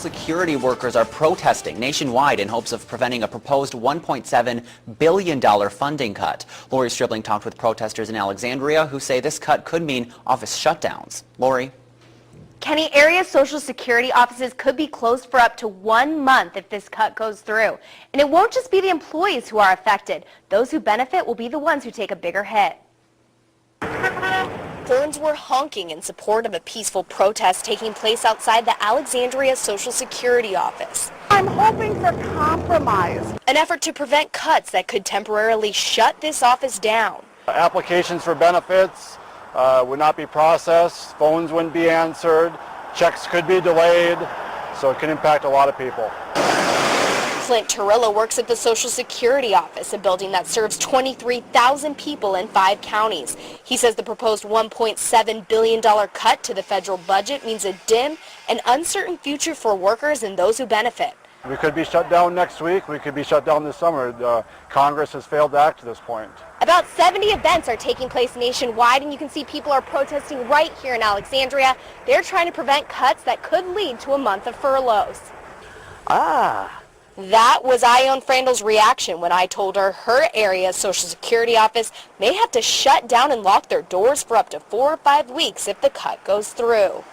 security workers are protesting nationwide in hopes of preventing a proposed $1.7 billion funding cut. Lori Stribling talked with protesters in Alexandria who say this cut could mean office shutdowns. Lori? Kenny, area Social Security offices could be closed for up to 1 month if this cut goes through. And it won't just be the employees who are affected. Those who benefit will be the ones who take a bigger hit. Horns were honking in support of a peaceful protest taking place outside the Alexandria Social Security office. I'm hoping for compromise. An effort to prevent cuts that could temporarily shut this office down. Applications for benefits would not be processed, phones wouldn't be answered, checks could be delayed, so it can impact a lot of people. Clint Turillo works at the Social Security office, a building that serves 23,000 people in 5 counties. He says the proposed $1.7 billion cut to the federal budget means a dim and uncertain future for workers and those who benefit. We could be shut down next week, we could be shut down this summer. Congress has failed to act to this point. About 70 events are taking place nationwide, and you can see people are protesting right here in Alexandria. They're trying to prevent cuts that could lead to a month of furloughs. That was Ione Frandel's reaction when I told her her area's Social Security office may have to shut down and lock their doors for up to 4 or 5 weeks if the cut goes through.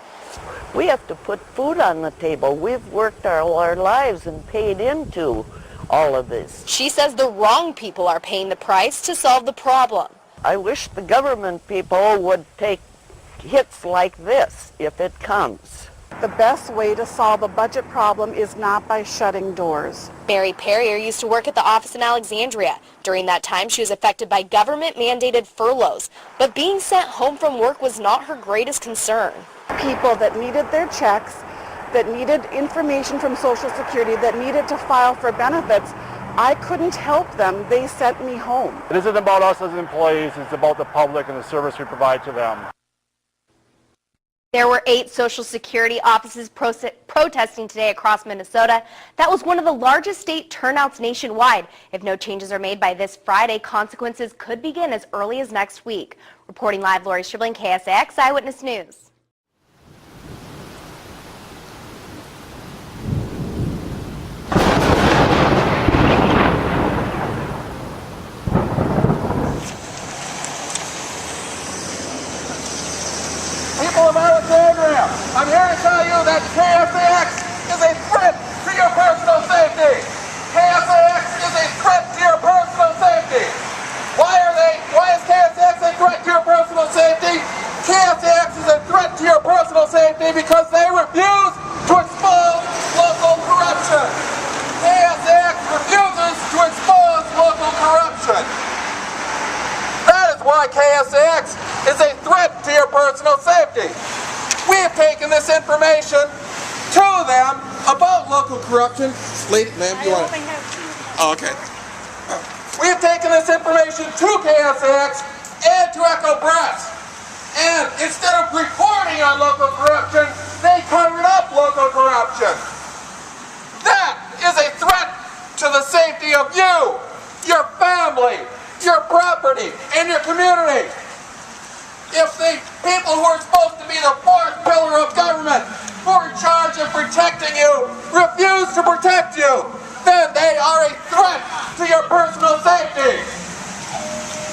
We have to put food on the table. We've worked all our lives and paid into all of this. She says the wrong people are paying the price to solve the problem. I wish the government people would take hits like this if it comes. The best way to solve a budget problem is not by shutting doors. Mary Perrier used to work at the office in Alexandria. During that time, she was affected by government-mandated furloughs, but being sent home from work was not her greatest concern. People that needed their checks, that needed information from Social Security, that needed to file for benefits, I couldn't help them. They sent me home. It isn't about us as employees, it's about the public and the service we provide to them. There were 8 Social Security offices protesting today across Minnesota. That was one of the largest state turnouts nationwide. If no changes are made by this Friday, consequences could begin as early as next week. Reporting live, Lori Stribling, KSAX Eyewitness News. People of Alexandria, I'm here to tell you that KSAX is a threat to your personal safety. KSAX is a threat to your personal safety. Why is KSAX a threat to your personal safety? KSAX is a threat to your personal safety because they refuse to expose local corruption. KSAX refuses to expose local corruption. That is why KSAX is a threat to your personal safety. We have taken this information to them about local corruption. Lady, ma'am, you want to? Oh, okay. We have taken this information to KSAX and to Echo Press. And instead of reporting on local corruption, they covered up local corruption. That is a threat to the safety of you, your family, your property, and your community. If the people who are supposed to be the 4th pillar of government, who are in charge of protecting you, refuse to protect you, then they are a threat to your personal safety.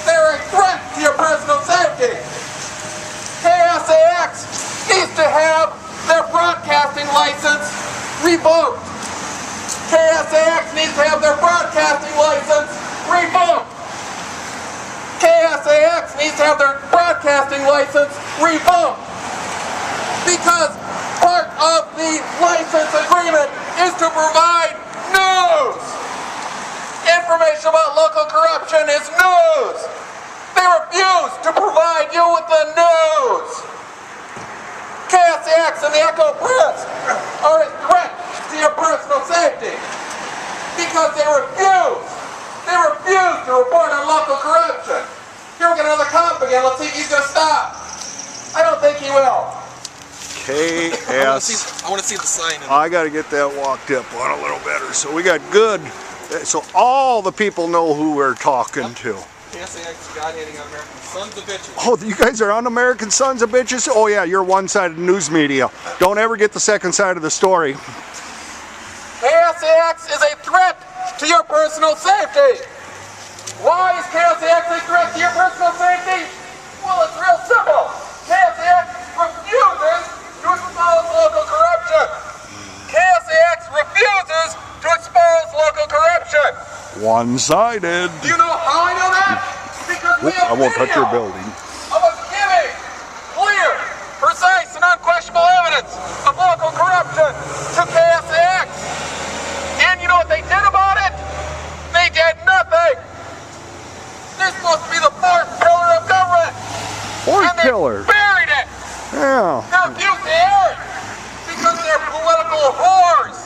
They're a threat to your personal safety. KSAX needs to have their broadcasting license revoked. KSAX needs to have their broadcasting license revoked. KSAX needs to have their broadcasting license revoked because part of the license agreement is to provide news. Information about local corruption is news. They refuse to provide you with the news. KSAX and the Echo Press are a threat to your personal safety because they refuse to report on local corruption. Here we get another cop again. Let's see if he's going to stop. I don't think he will. KS. I want to see the sign. I got to get that walked up on a little better. So we got good. So all the people know who we're talking to. KSAX God-hating American sons of bitches. Oh, you guys are on American Sons of Bitches? Oh yeah, you're one-sided news media. Don't ever get the second side of the story. KSAX is a threat to your personal safety. Why is KSAX a threat to your personal safety? Well, it's real simple. KSAX refuses to expose local corruption. KSAX refuses to expose local corruption. One-sided. Do you know how I know that? Because we have I won't touch your video building. of us giving clear, precise, and unquestionable evidence of local corruption to KSAX. And you know what they did about it? They did nothing. They're supposed to be the fourth pillar of government. Fourth and they pillar. buried it. Yeah. They refuse to air it because they're political whores.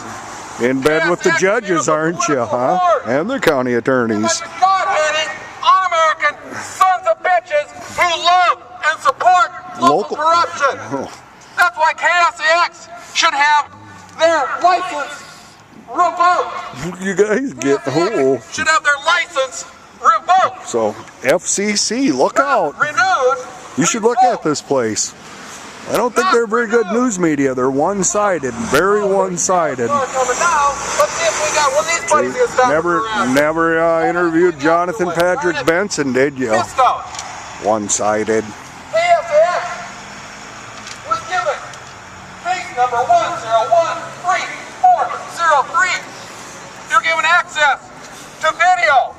In bed with the judges, aren't you, huh? And the county attorneys. God-hating, un-American sons of bitches who love and support local corruption. That's why KSAX should have their license revoked. You guys get Should have their license revoked. So FCC, look out. Renewed. You should look at this place. I don't think they're very good news media. They're one-sided, very one-sided. Let's see if we got one of these buddies here stopping Never interviewed Jonathan Patrick Benson, did you? One-sided. KSAX was given case number 1013403. You're given access to video.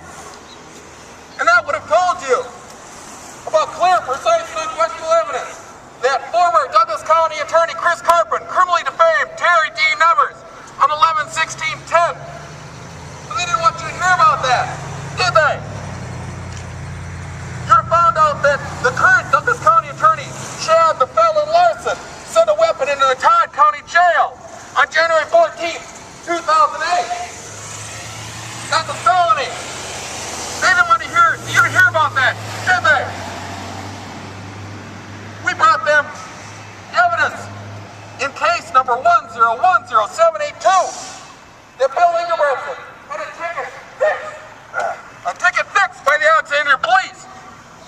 And that would have told you about clear, precise, and unquestionable evidence that former Douglas County Attorney Chris Carpin criminally defamed Terry D. Nevers on 11/16/10. But they didn't want you to hear about that, did they? You found out that the current Douglas County Attorney, Chad the Felon Larson, sent a weapon into the Todd County Jail on January 14th, 2008. That's a felony. They didn't want to hear about that, did they? We brought them evidence in case number 1010782 that Bill Ingebrigtsen had a ticket fixed by the Alexandria Police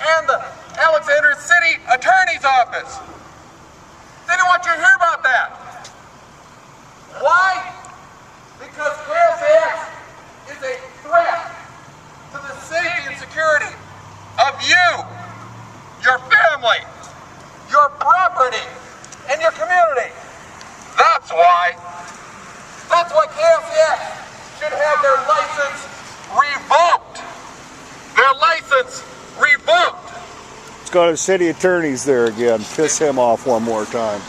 and the Alexandria City Attorney's Office. They didn't want you to hear about that. Why? Because KSAX is a threat to the safety and security of you, your family, your property, and your community. That's why KSAX should have their license revoked. Their license revoked. Let's go to the city attorneys there again. Piss him off one more time.